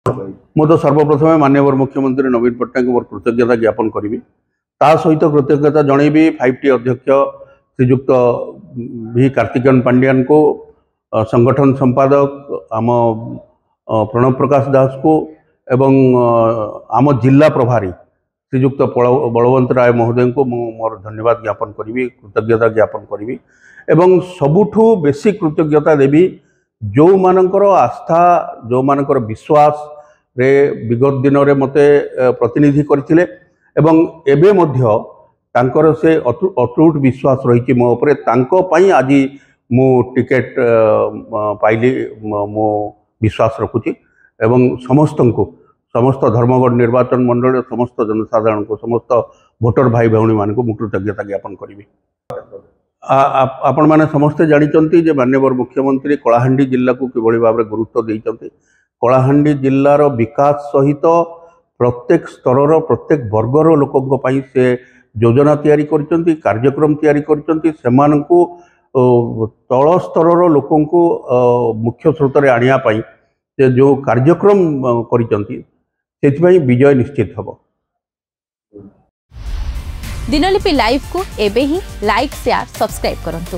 मु तो सर्वप्रथम माननीय मुख्यमंत्री नवीन पट्टनायक मोर कृतज्ञता ज्ञापन करी ता सहित कृतज्ञता जनईबी 5T अध्यक्ष श्रीजुक्त भी कार्तिकेयन पांड्यान को संगठन संपादक आम प्रणव प्रकाश दास को एवं आम जिला प्रभारी श्रीजुक्त बलवंत राय महोदय को मोर धन्यवाद ज्ञापन करी कृतज्ञता ज्ञापन करी एवं सबुठू बेसी कृतज्ञता देवी जो मानकर आस्था जो मानकर विश्वास रे विगत दिन रे मते प्रतिनिधि करथिले एवं एबे मध्य तांकर से अटूट विश्वास रही मो उपरे तांको पई आज मु टिकेट पाइली मो विश्वास रखुची एवं समस्त धर्मगढ़ निर्वाचन मंडल समस्त जनसाधारण को समस्त भोटर भाई भौणी मान को कृतज्ञता ज्ञापन करी आपण मैंने समस्ते जानते जे माननीय मुख्यमंत्री कलाहांडी जिला को किभली भाव में गुरुत्व देइचंती कलाहांडी जिलार विकास सहित प्रत्येक स्तर प्रत्येक वर्गर लोकों से योजना तैयारी करचंती कार्यक्रम तैयारी करचंती सेमानकु तल स्तर लोकों को मुख्य स्रोत रे आनिया पई जो कार्यक्रम करचंती सेथिपई विजय निश्चित हबो। दिनलिपि लाइव को एबे ही लाइक शेयर सब्सक्राइब करंतु।